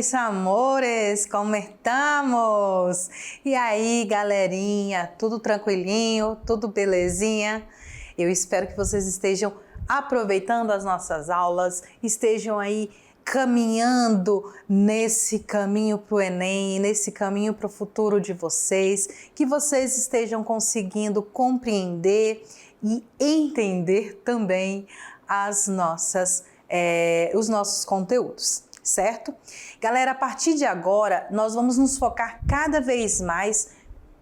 mis amores, como estamos? E aí, galerinha, tudo tranquilinho, tudo belezinha? Eu espero que vocês estejam aproveitando as nossas aulas, estejam aí caminhando nesse caminho para o Enem, nesse caminho para o futuro de vocês, que vocês estejam conseguindo compreender e entender também os nossos conteúdos, certo? Galera, a partir de agora, nós vamos nos focar cada vez mais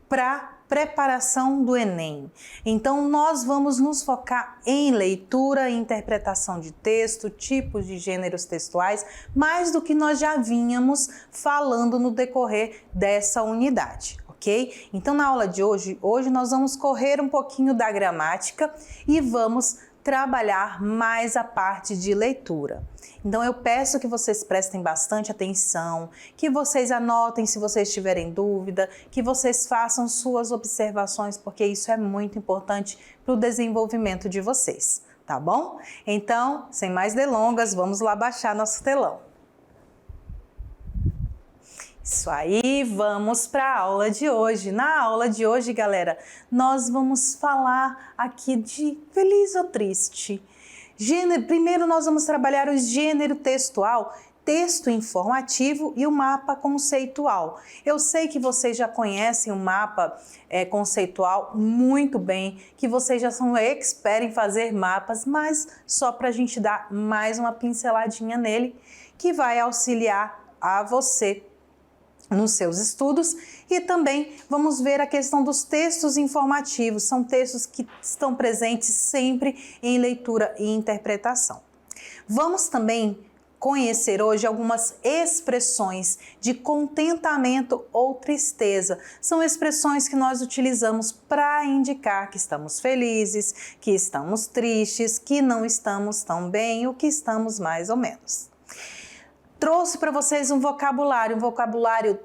para preparação do Enem. Então, nós vamos nos focar em leitura e interpretação de texto, tipos de gêneros textuais, mais do que nós já vínhamos falando no decorrer dessa unidade, ok? Então, na aula de hoje nós vamos correr um pouquinho da gramática e vamos trabalhar mais a parte de leitura. Então eu peço que vocês prestem bastante atenção, que vocês anotem se vocês tiverem dúvida, que vocês façam suas observações, porque isso é muito importante para o desenvolvimento de vocês, tá bom? Então, sem mais delongas, vamos lá baixar nosso telão. Isso aí, vamos para a aula de hoje. Na aula de hoje, galera, nós vamos falar aqui de feliz ou triste. Primeiro nós vamos trabalhar o gênero textual, texto informativo e o mapa conceitual. Eu sei que vocês já conhecem o mapa conceitual muito bem, que vocês já são expert em fazer mapas, mas só para a gente dar mais uma pinceladinha nele, que vai auxiliar a você nos seus estudos. E também vamos ver a questão dos textos informativos, são textos que estão presentes sempre em leitura e interpretação. Vamos também conhecer hoje algumas expressões de contentamento ou tristeza. São expressões que nós utilizamos para indicar que estamos felizes, que estamos tristes, que não estamos tão bem ou que estamos mais ou menos. Trouxe para vocês um vocabulário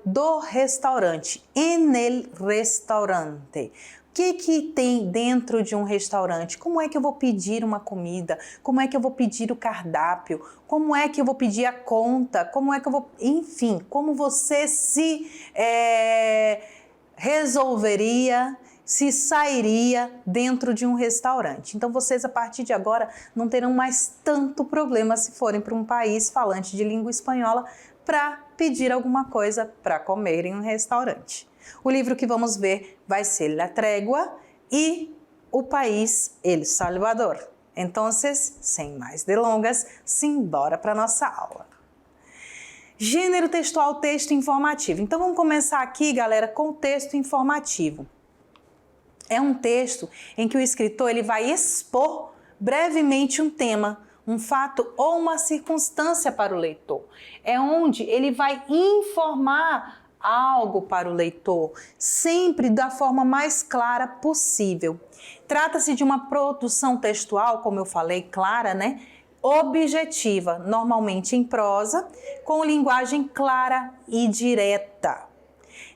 do restaurante, en el restaurante. O que tem dentro de um restaurante? Como é que eu vou pedir uma comida? Como é que eu vou pedir o cardápio? Como é que eu vou pedir a conta? Como é que eu vou... Enfim, como você se resolveria, se sairia dentro de um restaurante. Então vocês a partir de agora não terão mais tanto problema se forem para um país falante de língua espanhola para pedir alguma coisa para comer em um restaurante. O livro que vamos ver vai ser La Tregua e o país El Salvador. Então, sem mais delongas, simbora para nossa aula. Gênero textual, texto informativo. Então vamos começar aqui, galera, com o texto informativo. É um texto em que o escritor ele vai expor brevemente um tema, um fato ou uma circunstância para o leitor. É onde ele vai informar algo para o leitor, sempre da forma mais clara possível. Trata-se de uma produção textual, como eu falei, clara, né? Objetiva, normalmente em prosa, com linguagem clara e direta.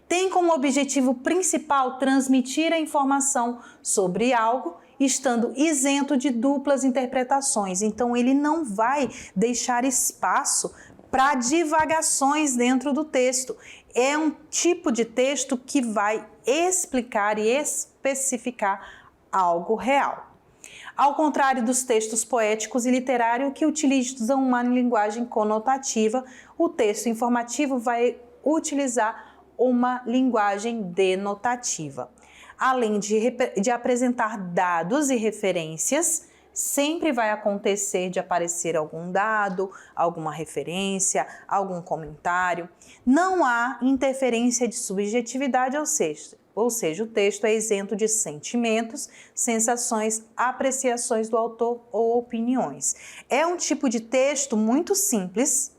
Tem como objetivo principal transmitir a informação sobre algo, estando isento de duplas interpretações. Então, ele não vai deixar espaço para divagações dentro do texto. É um tipo de texto que vai explicar e especificar algo real. Ao contrário dos textos poéticos e literários que utilizam uma linguagem conotativa, o texto informativo vai utilizar uma linguagem denotativa. Além de apresentar dados e referências, sempre vai acontecer de aparecer algum dado, alguma referência, algum comentário. Não há interferência de subjetividade, ou seja, o texto é isento de sentimentos, sensações, apreciações do autor ou opiniões. É um tipo de texto muito simples.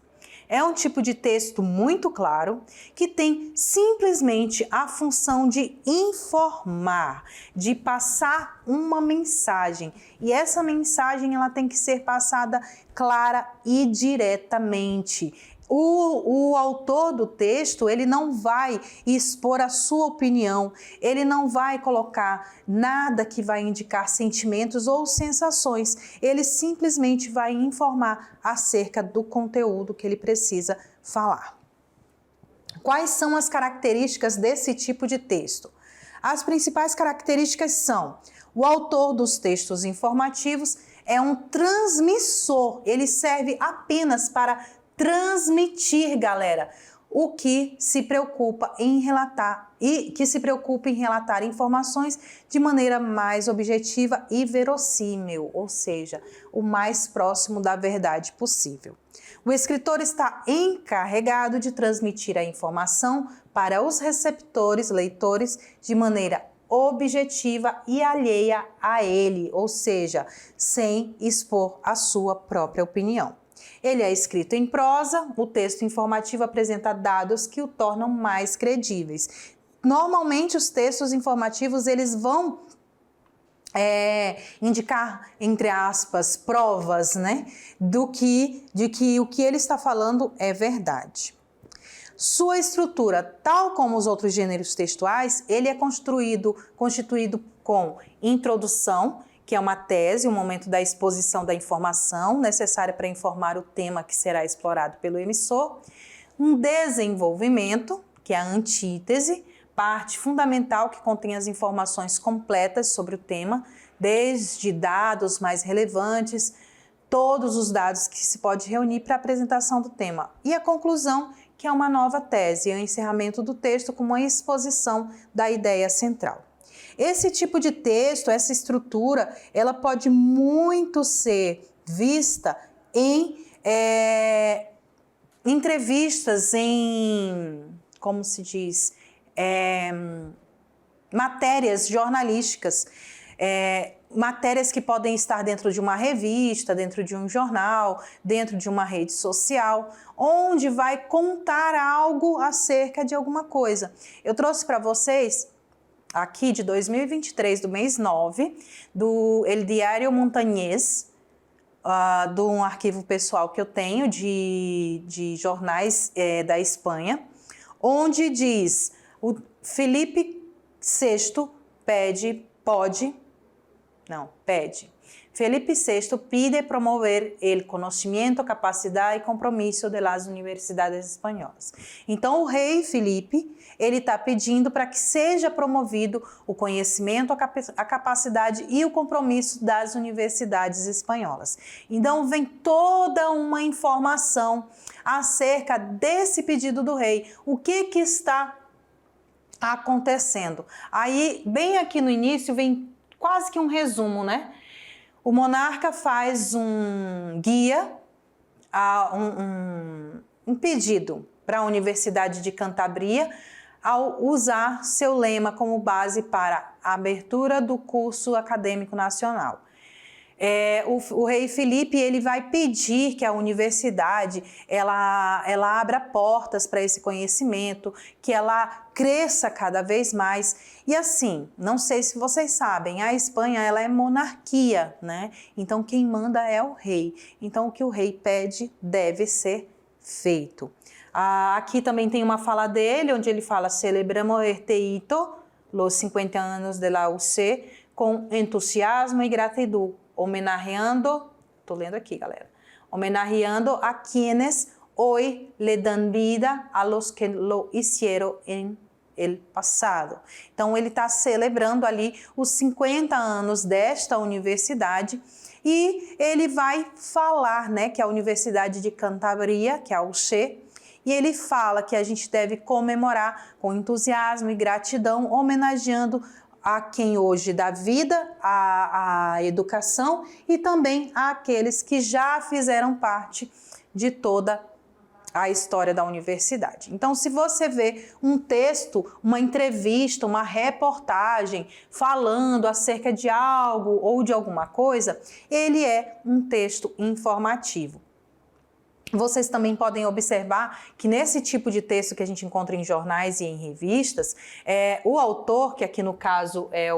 É um tipo de texto muito claro que tem simplesmente a função de informar, de passar uma mensagem. E essa mensagem ela tem que ser passada clara e diretamente. O autor do texto, ele não vai expor a sua opinião, ele não vai colocar nada que vai indicar sentimentos ou sensações, ele simplesmente vai informar acerca do conteúdo que ele precisa falar. Quais são as características desse tipo de texto? As principais características são: o autor dos textos informativos é um transmissor, ele serve apenas para transmitir, galera, o que se preocupa em relatar informações de maneira mais objetiva e verossímil, ou seja, o mais próximo da verdade possível. O escritor está encarregado de transmitir a informação para os receptores, leitores, de maneira objetiva e alheia a ele, ou seja, sem expor a sua própria opinião. Ele é escrito em prosa, o texto informativo apresenta dados que o tornam mais credíveis. Normalmente os textos informativos eles vão indicar, entre aspas, provas, né, de que o que ele está falando é verdade. Sua estrutura, tal como os outros gêneros textuais, ele é constituído com introdução, que é uma tese, um momento da exposição da informação necessária para informar o tema que será explorado pelo emissor, um desenvolvimento, que é a antítese, parte fundamental que contém as informações completas sobre o tema, desde dados mais relevantes, todos os dados que se pode reunir para a apresentação do tema, e a conclusão, que é uma nova tese, e o encerramento do texto com uma exposição da ideia central. Esse tipo de texto, essa estrutura, ela pode muito ser vista em entrevistas, como se diz, matérias jornalísticas, matérias que podem estar dentro de uma revista, dentro de um jornal, dentro de uma rede social, onde vai contar algo acerca de alguma coisa. Eu trouxe para vocês aqui de 2023, do mês 9, do El Diario Montañés, de um arquivo pessoal que eu tenho de jornais da Espanha, onde diz: o Felipe VI pede. Felipe VI pide promover o conhecimento, capacidade e compromisso das universidades espanholas. Então, o rei Felipe, ele está pedindo para que seja promovido o conhecimento, a capacidade e o compromisso das universidades espanholas. Então, vem toda uma informação acerca desse pedido do rei. O que está acontecendo? Aí, bem aqui no início, vem quase que um resumo, né? O monarca faz um guia, um pedido para a Universidade de Cantabria, ao usar seu lema como base para a abertura do curso acadêmico nacional. O rei Felipe, ele vai pedir que a universidade ela abra portas para esse conhecimento, que ela cresça cada vez mais. E assim, não sei se vocês sabem, a Espanha ela é monarquia, né? Então quem manda é o rei. Então o que o rei pede deve ser feito. Aqui também tem uma fala dele, onde ele fala: celebramos este hito, los 50 anos de la UC, com entusiasmo e gratidão, homenageando, estou lendo aqui, galera, homenageando a quienes hoy le dan vida a los que lo hicieron en el pasado. Então, ele está celebrando ali os 50 anos desta universidade e ele vai falar, né, que a Universidade de Cantabria, que é a UC, e ele fala que a gente deve comemorar com entusiasmo e gratidão, homenageando a quem hoje dá vida à educação e também àqueles que já fizeram parte de toda a história da universidade. Então, se você vê um texto, uma entrevista, uma reportagem falando acerca de algo ou de alguma coisa, ele é um texto informativo. Vocês também podem observar que nesse tipo de texto que a gente encontra em jornais e em revistas, o autor, que aqui no caso é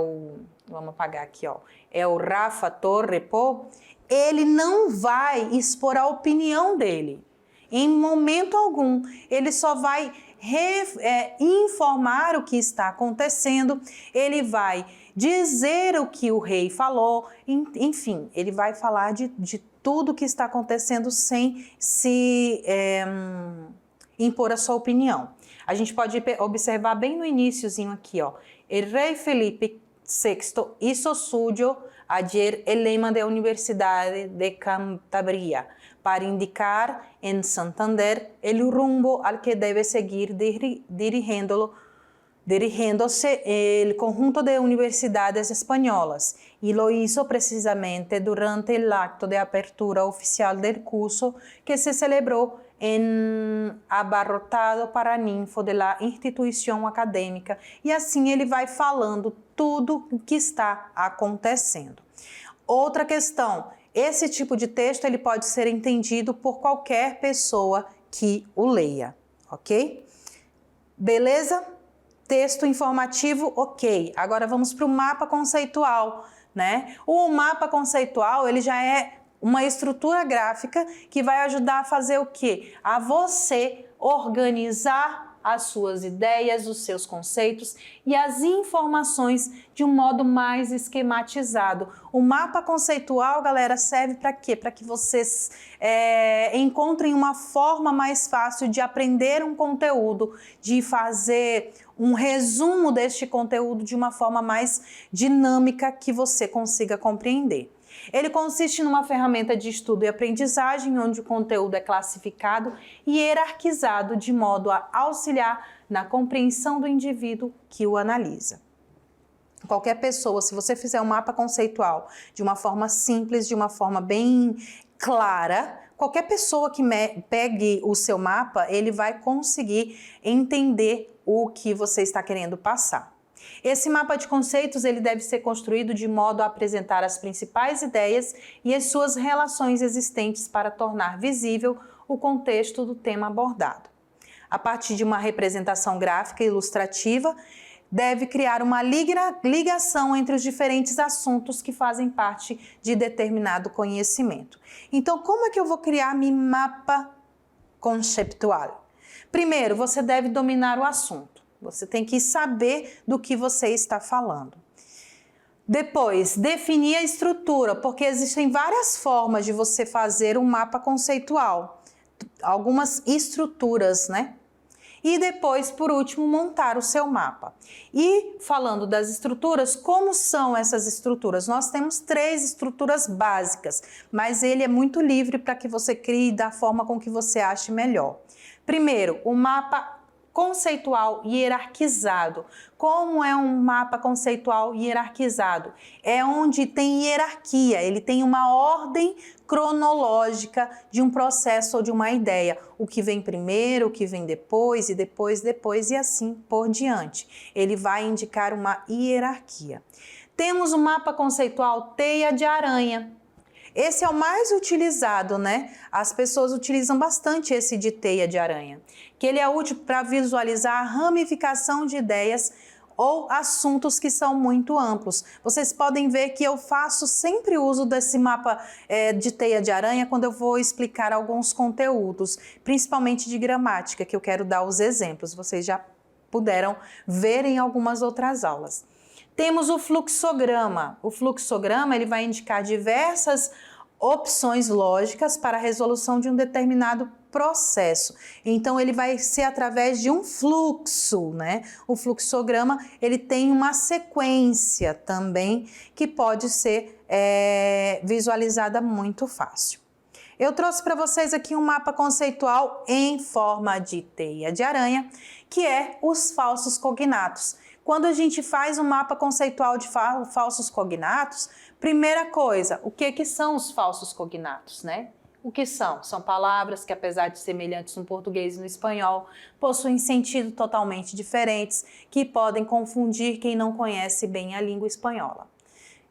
vamos apagar aqui, ó, é o Rafa Torre Pó, ele não vai expor a opinião dele, em momento algum. Ele só vai informar o que está acontecendo, ele vai dizer o que o rei falou, enfim, ele vai falar de tudo o que está acontecendo sem se impor a sua opinião. A gente pode observar bem no iniciozinho aqui, ó. El rei Felipe VI hizo suyo ayer el lema da Universidade de Cantabria para indicar en Santander el rumbo al que debe seguir dirigiéndose el conjunto de universidades españolas, y lo hizo precisamente durante el acto de apertura oficial del curso que se celebró em abarrotado paraninfo da instituição acadêmica, e assim ele vai falando tudo o que está acontecendo. Outra questão, esse tipo de texto ele pode ser entendido por qualquer pessoa que o leia, ok? Beleza? Texto informativo, ok. Agora vamos para o mapa conceitual, né? O mapa conceitual ele já é uma estrutura gráfica que vai ajudar a fazer o quê? A você organizar as suas ideias, os seus conceitos e as informações de um modo mais esquematizado. O mapa conceitual, galera, serve para quê? Para que vocês encontrem uma forma mais fácil de aprender um conteúdo, de fazer um resumo deste conteúdo de uma forma mais dinâmica que você consiga compreender. Ele consiste numa ferramenta de estudo e aprendizagem onde o conteúdo é classificado e hierarquizado de modo a auxiliar na compreensão do indivíduo que o analisa. Qualquer pessoa, se você fizer um mapa conceitual de uma forma simples, de uma forma bem clara, qualquer pessoa que pegue o seu mapa, ele vai conseguir entender o que você está querendo passar. Esse mapa de conceitos ele deve ser construído de modo a apresentar as principais ideias e as suas relações existentes para tornar visível o contexto do tema abordado. A partir de uma representação gráfica e ilustrativa, deve criar uma ligação entre os diferentes assuntos que fazem parte de determinado conhecimento. Então, como é que eu vou criar meu mapa conceptual? Primeiro, você deve dominar o assunto. Você tem que saber do que você está falando. Depois, definir a estrutura, porque existem várias formas de você fazer um mapa conceitual. Algumas estruturas, né? E depois, por último, montar o seu mapa. E falando das estruturas, como são essas estruturas? Nós temos 3 estruturas básicas, mas ele é muito livre para que você crie da forma com que você ache melhor. Primeiro, o mapa conceitual hierarquizado. Como é um mapa conceitual hierarquizado? É onde tem hierarquia, ele tem uma ordem cronológica de um processo ou de uma ideia. O que vem primeiro, o que vem depois e depois e assim por diante. Ele vai indicar uma hierarquia. Temos o mapa conceitual teia de aranha. Esse é o mais utilizado, né? As pessoas utilizam bastante esse de teia de aranha, que ele é útil para visualizar a ramificação de ideias ou assuntos que são muito amplos. Vocês podem ver que eu faço sempre uso desse mapa de teia de aranha quando eu vou explicar alguns conteúdos, principalmente de gramática, que eu quero dar os exemplos. Vocês já puderam ver em algumas outras aulas. Temos o fluxograma. O fluxograma ele vai indicar diversas opções lógicas para a resolução de um determinado processo. Então, ele vai ser através de um fluxo, né? O fluxograma ele tem uma sequência também que pode ser visualizada muito fácil. Eu trouxe para vocês aqui um mapa conceitual em forma de teia de aranha, que é os falsos cognatos. Quando a gente faz um mapa conceitual de falsos cognatos, primeira coisa, o que são os falsos cognatos, né? O que são? São palavras que, apesar de semelhantes no português e no espanhol, possuem sentido totalmente diferentes, que podem confundir quem não conhece bem a língua espanhola.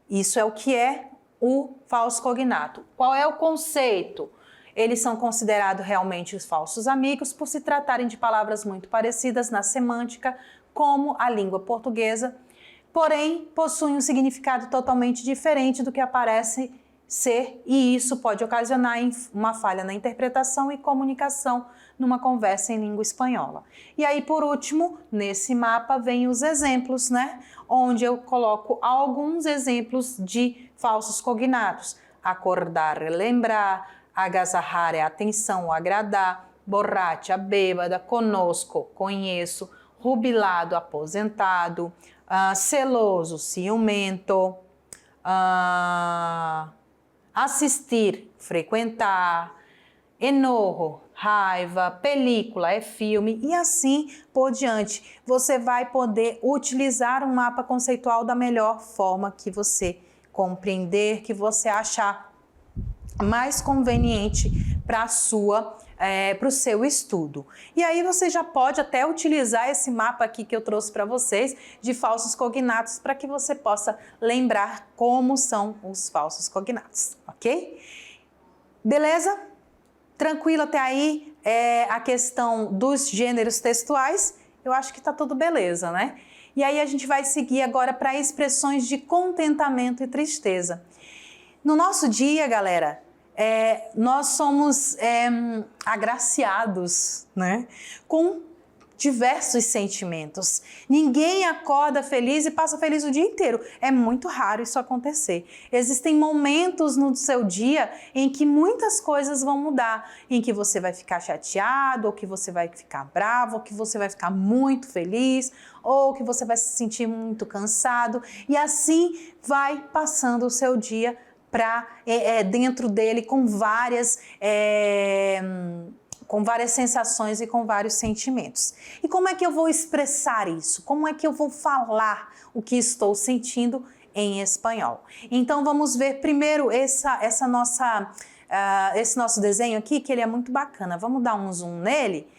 Isso é o que é o falso cognato. Qual é o conceito? Eles são considerados realmente os falsos amigos por se tratarem de palavras muito parecidas na semântica, como a língua portuguesa, porém possuem um significado totalmente diferente do que aparece ser, e isso pode ocasionar uma falha na interpretação e comunicação numa conversa em língua espanhola. E aí, por último, nesse mapa vem os exemplos, né? Onde eu coloco alguns exemplos de falsos cognatos. Acordar é lembrar, agasalhar é atenção ou agradar, borracha, bêbada, conosco, conheço, jubilado, aposentado, celoso, ciumento, assistir, frequentar, enojo, raiva, película é filme e assim por diante. Você vai poder utilizar um mapa conceitual da melhor forma que você compreender, que você achar mais conveniente para o seu estudo. E aí você já pode até utilizar esse mapa aqui que eu trouxe para vocês de falsos cognatos para que você possa lembrar como são os falsos cognatos, ok? Beleza? Tranquilo até aí? A questão dos gêneros textuais, eu acho que está tudo beleza, né? E aí a gente vai seguir agora para expressões de contentamento e tristeza. No nosso dia, galera, nós somos agraciados, né, com diversos sentimentos. Ninguém acorda feliz e passa feliz o dia inteiro. É muito raro isso acontecer. Existem momentos no seu dia em que muitas coisas vão mudar, em que você vai ficar chateado, ou que você vai ficar bravo, ou que você vai ficar muito feliz, ou que você vai se sentir muito cansado, e assim vai passando o seu dia dentro dele com várias sensações e com vários sentimentos. E como é que eu vou expressar isso? Como é que eu vou falar o que estou sentindo em espanhol? Então vamos ver primeiro esse nosso desenho aqui, que ele é muito bacana. Vamos dar um zoom nele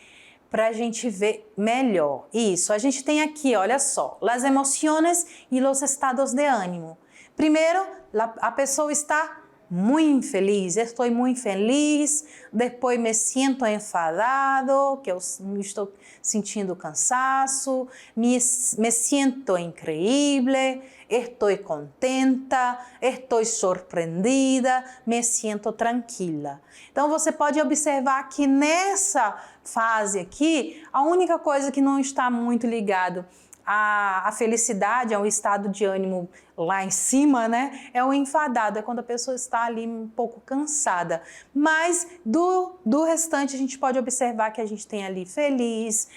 para a gente ver melhor. Isso, a gente tem aqui, olha só, las emociones y los estados de ánimo. Primeiro, a pessoa está muito feliz, estou muito feliz, depois me sinto enfadado, que eu estou sentindo cansaço, me sinto incrível, estou contenta, estou surpreendida, me sinto tranquila. Então você pode observar que nessa fase aqui, a única coisa que não está muito ligado a felicidade, é um estado de ânimo lá em cima, né? É o enfadado, é quando a pessoa está ali um pouco cansada. Mas do restante a gente pode observar que a gente tem ali feliz,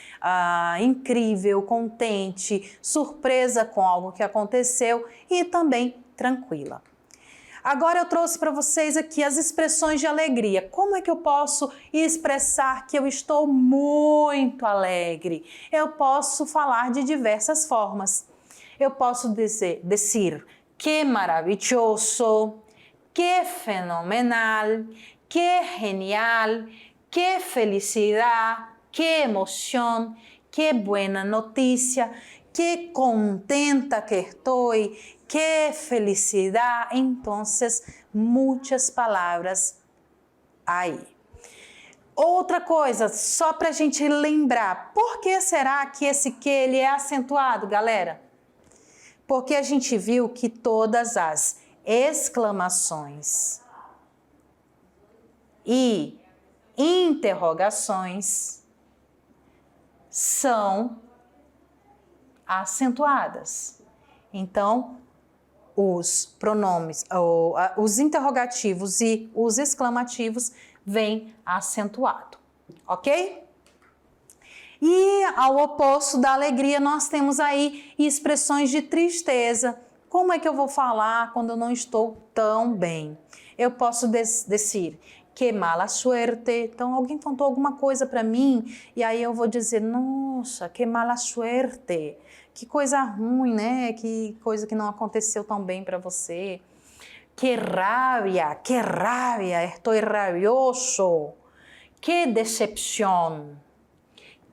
incrível, contente, surpresa com algo que aconteceu e também tranquila. Agora eu trouxe para vocês aqui as expressões de alegria. Como é que eu posso expressar que eu estou muito alegre? Eu posso falar de diversas formas. Eu posso dizer que maravilhoso, que fenomenal, que genial, que felicidade, que emoção, que buena notícia, que contenta que estou, que felicidade. Então, muitas palavras aí. Outra coisa, só para a gente lembrar, por que será que esse que ele é acentuado, galera? Porque a gente viu que todas as exclamações e interrogações são acentuadas. Então, os pronomes, os interrogativos e os exclamativos vêm acentuado, ok? E ao oposto da alegria, nós temos aí expressões de tristeza. Como é que eu vou falar quando eu não estou tão bem? Eu posso dizer que mala suerte. Então, alguém contou alguma coisa para mim e aí eu vou dizer, nossa, que mala suerte. Que coisa ruim, né? Que coisa que não aconteceu tão bem para você. Que rabia, estou rabioso. Que decepção.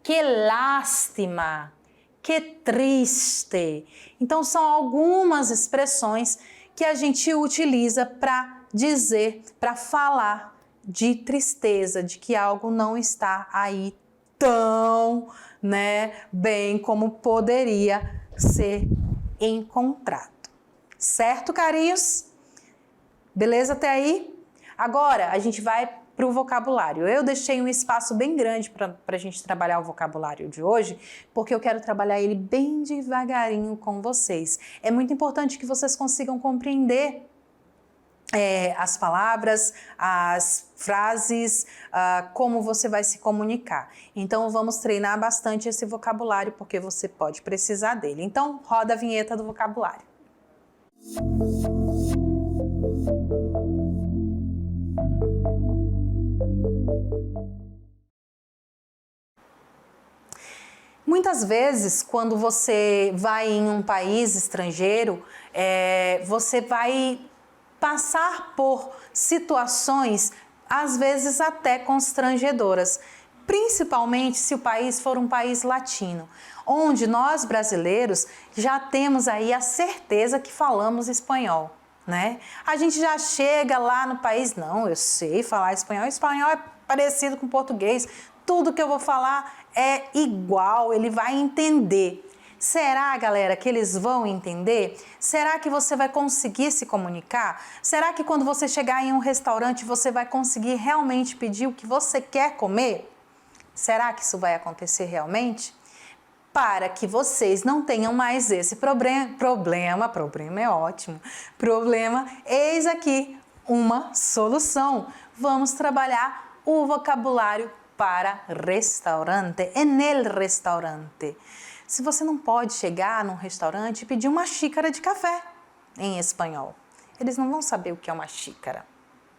Que lástima, que triste. Então, são algumas expressões que a gente utiliza para dizer, para falar de tristeza, de que algo não está aí tão, bem como poderia ser encontrado. Certo, carinhos? Beleza até aí? Agora, a gente vai para o vocabulário. Eu deixei um espaço bem grande para a gente trabalhar o vocabulário de hoje, porque eu quero trabalhar ele bem devagarinho com vocês. É muito importante que vocês consigam compreender as palavras, as frases, como você vai se comunicar. Então, vamos treinar bastante esse vocabulário, porque você pode precisar dele. Então, roda a vinheta do vocabulário. Muitas vezes, quando você vai em um país estrangeiro, você vai passar por situações, às vezes até constrangedoras, principalmente se o país for um país latino, onde nós brasileiros já temos aí a certeza que falamos espanhol, né? A gente já chega lá no país, não, eu sei falar espanhol, espanhol é parecido com português, tudo que eu vou falar é igual, ele vai entender. Será, galera, que eles vão entender? Será que você vai conseguir se comunicar? Será que quando você chegar em um restaurante você vai conseguir realmente pedir o que você quer comer? Será que isso vai acontecer realmente? Para que vocês não tenham mais esse problema é ótimo, eis aqui uma solução. Vamos trabalhar o vocabulário para restaurante, en el restaurante. Se você não pode chegar num restaurante e pedir uma xícara de café em espanhol, eles não vão saber o que é uma xícara.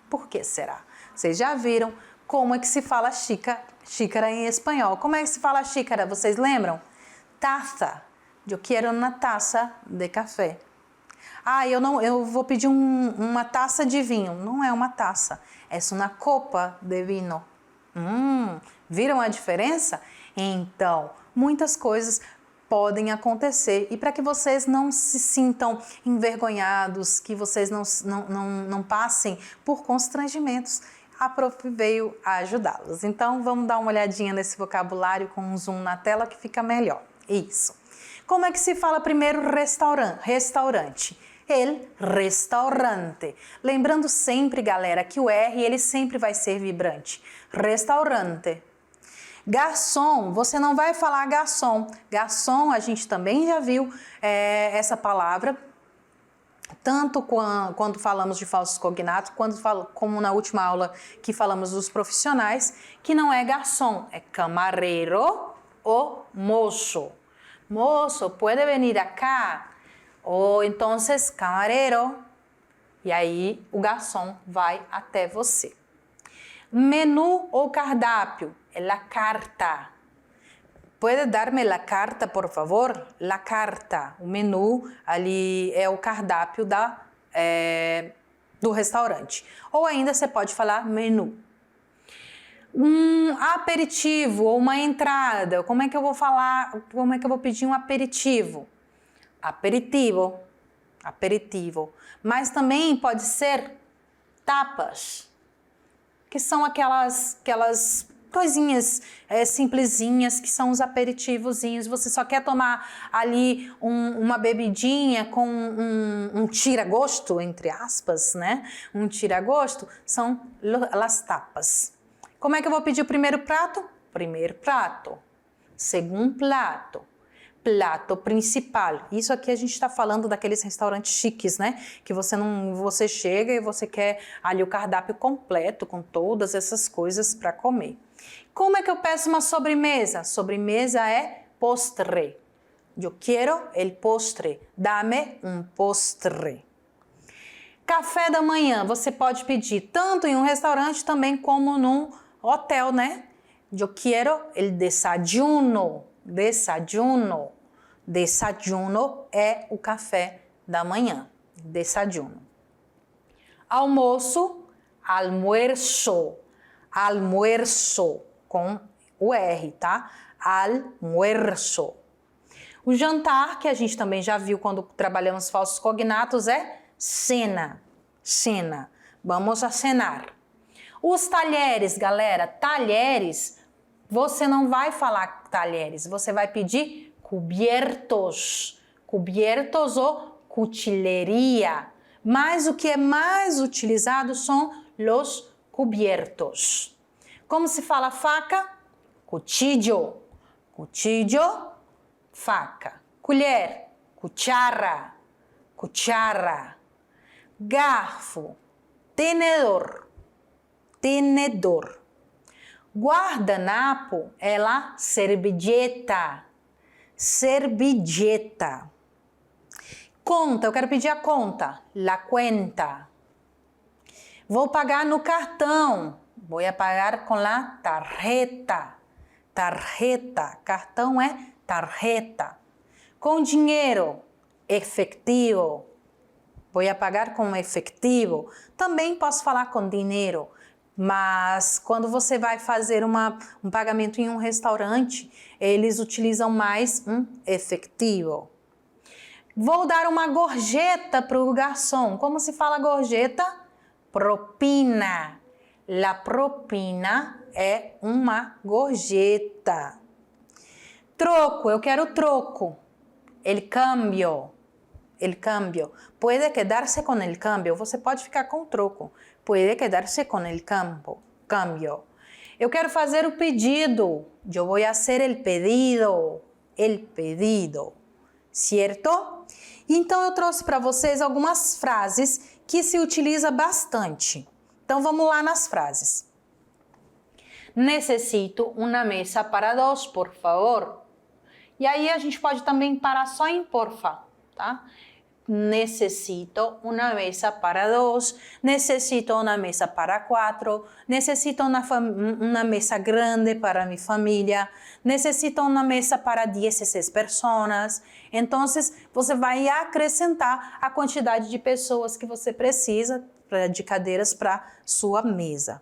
Por que será? Vocês já viram como é que se fala xícara em espanhol? Como é que se fala xícara? Vocês lembram? Taça. Eu quero uma taça de café. Eu vou pedir uma taça de vinho. Não é uma taça, é uma copa de vinho. Viram a diferença? Então, muitas coisas podem acontecer e para que vocês não se sintam envergonhados, que vocês não passem por constrangimentos, a Prof veio ajudá-los. Então, vamos dar uma olhadinha nesse vocabulário com um zoom na tela que fica melhor. Isso. Como é que se fala primeiro restaurante? El restaurante. Lembrando sempre, galera, que o R ele sempre vai ser vibrante. Restaurante. Garçom, você não vai falar garçom. Garçom, a gente também já viu essa palavra, tanto quando falamos de falsos cognatos, como na última aula que falamos dos profissionais, que não é garçom, é camarero ou moço. Moço, pode venir acá? Ou então, camarero. E aí, o garçom vai até você. Menu ou cardápio? É la carta. Pode dar-me la carta, por favor? La carta. O menu ali é o cardápio do restaurante. Ou ainda você pode falar menu. Um aperitivo ou uma entrada. Como é que eu vou falar? Como é que eu vou pedir um aperitivo? Aperitivo. Aperitivo. Mas também pode ser tapas, que são aquelas coisinhas simplesinhas, que são os aperitivozinhos. Você só quer tomar ali uma bebidinha com um tira-gosto, entre aspas, né? Um tira-gosto, são as tapas. Como é que eu vou pedir o primeiro prato? Primeiro prato. Segundo prato. Prato principal. Isso aqui a gente está falando daqueles restaurantes chiques, né? Que você chega e você quer ali o cardápio completo com todas essas coisas para comer. Como é que eu peço uma sobremesa? Sobremesa é postre. Eu quero el postre. Dame un postre. Café da manhã, você pode pedir tanto em um restaurante também como num hotel, né? Eu quero el desayuno. Desayuno. Desayuno é o café da manhã. Desayuno. Almoço, almuerzo. Almuerzo, com o R, tá? Almuerzo. O jantar, que a gente também já viu quando trabalhamos falsos cognatos, é cena. Cena. Vamos a cenar. Os talheres, galera, talheres, você não vai falar talheres, você vai pedir cubiertos. Cubiertos ou cuchillería. Mas o que é mais utilizado são os cubiertos. Como se fala faca? Cuchillo. Cuchillo, faca. Colher, cuchara. Cuchara. Garfo, tenedor, tenedor. Guardanapo é la servilleta, servilleta. Conta, eu quero pedir a conta, la cuenta. Vou pagar no cartão, vou pagar com la tarjeta, tarjeta. Cartão é tarjeta. Com dinheiro, efectivo. Vou pagar com efetivo. Também posso falar com dinheiro, mas quando você vai fazer um pagamento em um restaurante, eles utilizam mais efetivo. Vou dar uma gorjeta para o garçom. Como se fala gorjeta? Propina. La propina é uma gorjeta. Troco, eu quero troco. El cambio. El cambio. Puede quedarse con el cambio. Você pode ficar com o troco. Puede quedarse con el cambio. Eu quero fazer o pedido. Eu vou hacer el pedido. El pedido. Certo? Então eu trouxe para vocês algumas frases que se utiliza bastante. Então vamos lá nas frases. Necessito uma mesa para dois, por favor. E aí a gente pode também parar só em porfa, tá? Necesito una mesa para dos, necesito una mesa para cuatro, necesito una mesa grande para mi familia, necesito una mesa para 16 personas. Então, você vai acrescentar a quantidade de pessoas que você precisa de cadeiras para sua mesa.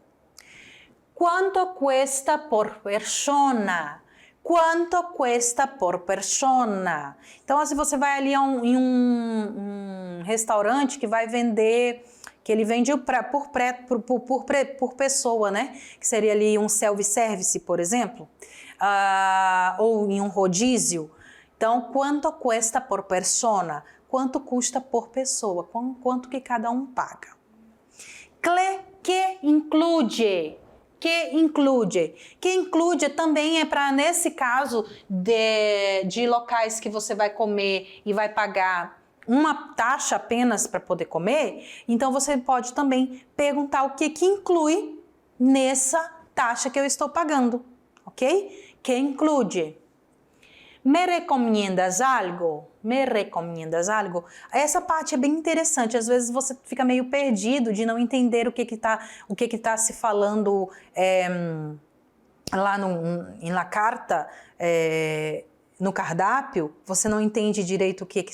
Quanto cuesta por persona? Quanto cuesta por persona? Então, se você vai ali em um restaurante que vai vender, que ele vende por pessoa, né? Que seria ali um self-service, por exemplo, ou em um rodízio. Então, quanto cuesta por persona? Quanto custa por pessoa? Quanto que cada um paga? Que incluye? Que include também é para, nesse caso, de locais que você vai comer e vai pagar uma taxa apenas para poder comer, então você pode também perguntar o que inclui nessa taxa que eu estou pagando, ok? Que incluye? Me recomiendas algo? Me recomiendas algo? Essa parte é bem interessante. Às vezes você fica meio perdido de não entender o que tá se falando lá na carta, no cardápio. Você não entende direito o que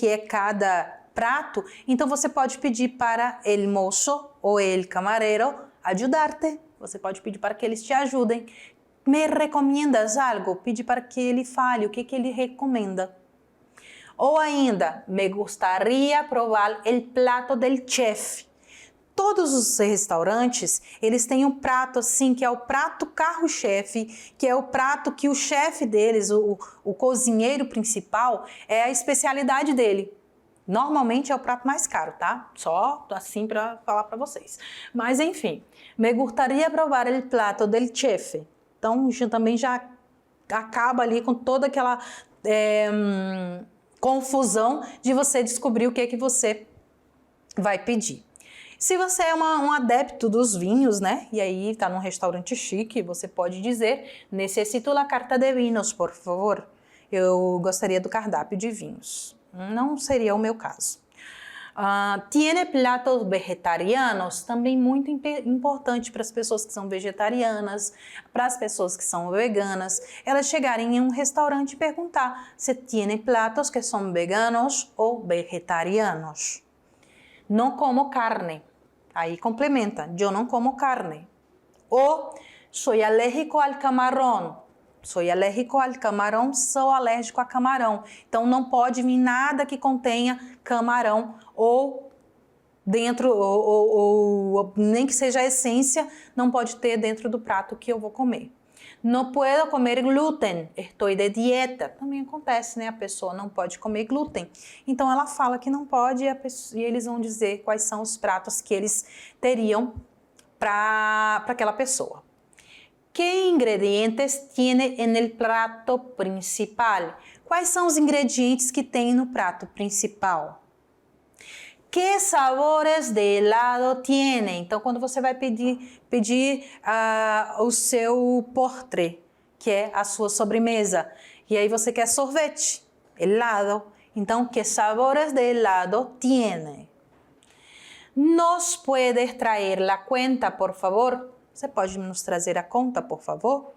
é cada prato. Então você pode pedir para el mozo ou el camarero ajudar-te. Você pode pedir para que eles te ajudem. Me recomiendas algo? Pede para que ele fale o que ele recomenda. Ou ainda, me gustaría probar el plato del chef. Todos os restaurantes, eles têm um prato assim, que é o prato carro-chefe, que é o prato que o chefe deles, o cozinheiro principal, é a especialidade dele. Normalmente é o prato mais caro, tá? Só assim para falar para vocês. Mas enfim, me gustaría probar el plato del chef. Então, também já acaba ali com toda aquela confusão de você descobrir o que você vai pedir. Se você é um adepto dos vinhos, né? E aí está num restaurante chique, você pode dizer: necessito la carta de vinos, por favor. Eu gostaria do cardápio de vinhos. Não seria o meu caso. Tiene platos vegetarianos, também muito importante para as pessoas que são vegetarianas, para as pessoas que são veganas, elas chegarem em um restaurante e perguntar se tiene platos que são veganos ou vegetarianos. Não como carne, aí complementa, eu não como carne. Ou sou alérgico ao camarão. Sou alérgico ao camarão, sou alérgico a camarão. Então não pode vir nada que contenha camarão ou dentro, ou nem que seja a essência, não pode ter dentro do prato que eu vou comer. Não posso comer glúten, estou de dieta. Também acontece, né? A pessoa não pode comer glúten. Então ela fala que não pode e eles vão dizer quais são os pratos que eles teriam para aquela pessoa. Que ingredientes tiene en el prato principal? Quais são os ingredientes que tem no prato principal? Que sabores de helado tiene? Então, quando você vai pedir o seu postre, que é a sua sobremesa, e aí você quer sorvete, helado. Então, que sabores de helado tiene? ¿Nos puedes traer la cuenta, por favor? Você pode nos trazer a conta, por favor?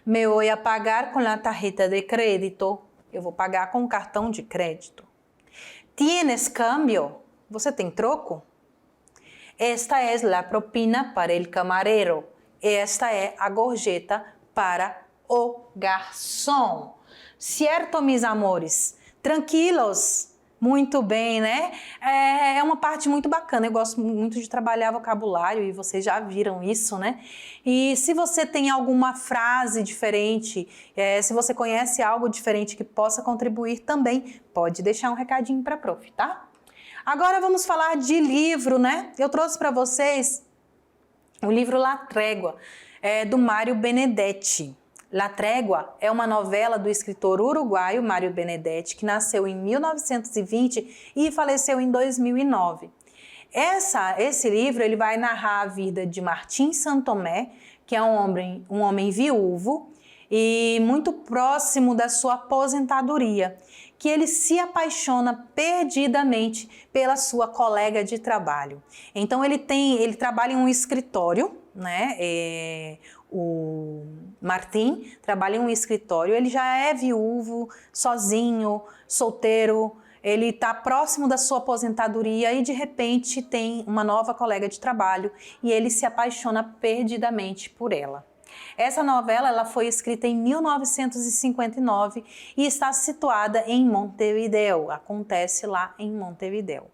Me voy a pagar com a tarjeta de crédito. Eu vou pagar com o cartão de crédito. ¿Tienes cambio? Você tem troco? Esta é a propina para el camarero. Esta é a gorjeta para o garçom. Certo, mis amores? Tranquilos? Muito bem, né? É uma parte muito bacana. Eu gosto muito de trabalhar vocabulário e vocês já viram isso, né? E se você tem alguma frase diferente, se você conhece algo diferente que possa contribuir também, pode deixar um recadinho para a prof, tá? Agora vamos falar de livro, né? Eu trouxe para vocês o livro La Trégua, do Mário Benedetti. La Trégua é uma novela do escritor uruguaio Mário Benedetti, que nasceu em 1920 e faleceu em 2009. Esse livro ele vai narrar a vida de Martim Santomé, que é um homem viúvo e muito próximo da sua aposentadoria, que ele se apaixona perdidamente pela sua colega de trabalho. Então ele trabalha em um escritório, né? O Martim trabalha em um escritório, ele já é viúvo, sozinho, solteiro, ele está próximo da sua aposentadoria e de repente tem uma nova colega de trabalho e ele se apaixona perdidamente por ela. Essa novela ela foi escrita em 1959 e está situada em Montevideo, acontece lá em Montevideo.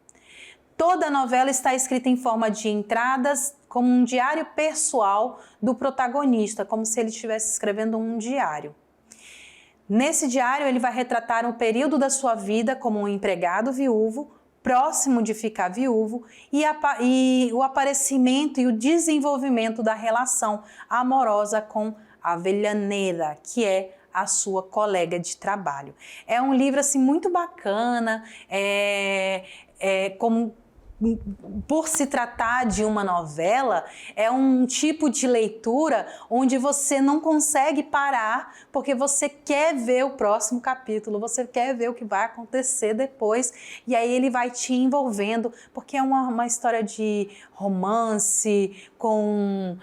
Toda a novela está escrita em forma de entradas, como um diário pessoal do protagonista, como se ele estivesse escrevendo um diário. Nesse diário ele vai retratar um período da sua vida como um empregado viúvo, próximo de ficar viúvo, e o aparecimento e o desenvolvimento da relação amorosa com Avellaneda, que é a sua colega de trabalho. É um livro assim muito bacana, por se tratar de uma novela, é um tipo de leitura onde você não consegue parar porque você quer ver o próximo capítulo, você quer ver o que vai acontecer depois e aí ele vai te envolvendo porque é uma história de romance com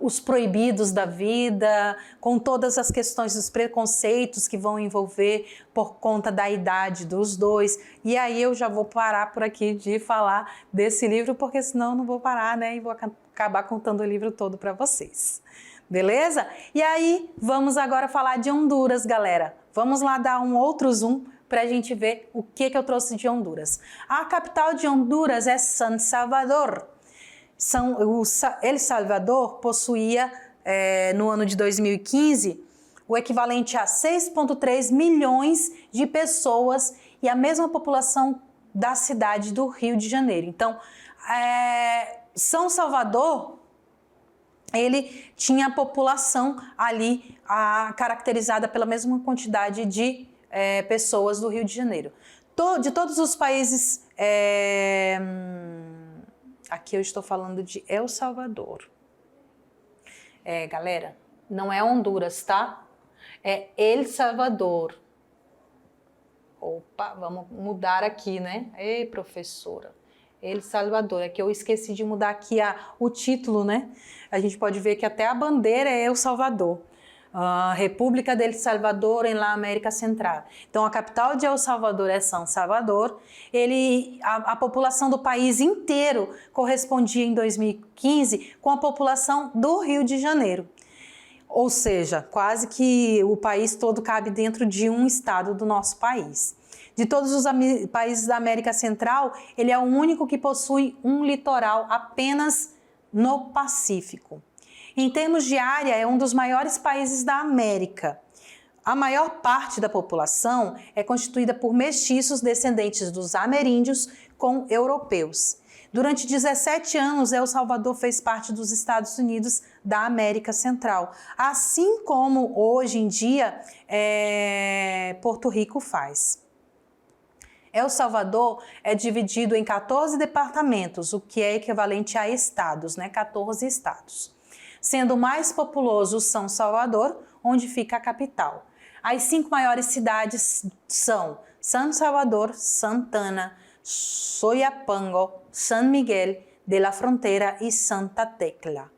os proibidos da vida, com todas as questões dos preconceitos que vão envolver por conta da idade dos dois. E aí eu já vou parar por aqui de falar desse livro, porque senão eu não vou parar, né? E vou acabar contando o livro todo para vocês. Beleza? E aí vamos agora falar de Honduras, galera. Vamos lá dar um outro zoom para a gente ver o que eu trouxe de Honduras. A capital de Honduras é San Salvador. El Salvador possuía, no ano de 2015, o equivalente a 6,3 milhões de pessoas e a mesma população da cidade do Rio de Janeiro. Então, São Salvador, ele tinha a população ali caracterizada pela mesma quantidade de pessoas do Rio de Janeiro. De todos os países... Aqui eu estou falando de El Salvador. Galera, não é Honduras, tá? É El Salvador. Opa, vamos mudar aqui, né? Ei, professora. El Salvador. É que eu esqueci de mudar aqui o título, né? A gente pode ver que até a bandeira é El Salvador. República de El Salvador em la América Central. Então, a capital de El Salvador é San Salvador. A população do país inteiro correspondia em 2015 com a população do Rio de Janeiro. Ou seja, quase que o país todo cabe dentro de um estado do nosso país. De todos os países da América Central, ele é o único que possui um litoral apenas no Pacífico. Em termos de área, é um dos maiores países da América. A maior parte da população é constituída por mestiços descendentes dos ameríndios com europeus. Durante 17 anos, El Salvador fez parte dos Estados Unidos da América Central, assim como hoje em dia Porto Rico faz. El Salvador é dividido em 14 departamentos, o que é equivalente a estados, né? 14 estados. Sendo o mais populoso São Salvador, onde fica a capital. As 5 maiores cidades são San Salvador, Santana, Soyapango, San Miguel de la Frontera e Santa Tecla.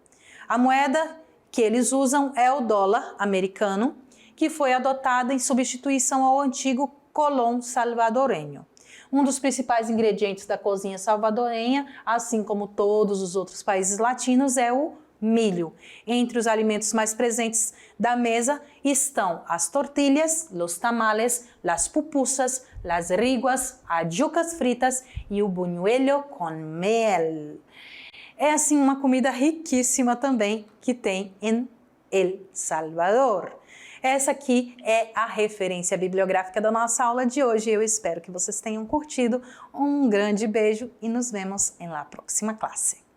A moeda que eles usam é o dólar americano, que foi adotada em substituição ao antigo colón salvadorenho. Um dos principais ingredientes da cozinha salvadorenha, assim como todos os outros países latinos, é o milho. Entre os alimentos mais presentes da mesa estão as tortilhas, los tamales, las pupusas, las riguas, as yucas fritas e o buñuelo com mel. É assim uma comida riquíssima também que tem em El Salvador. Essa aqui é a referência bibliográfica da nossa aula de hoje. Eu espero que vocês tenham curtido. Um grande beijo e nos vemos em la próxima classe.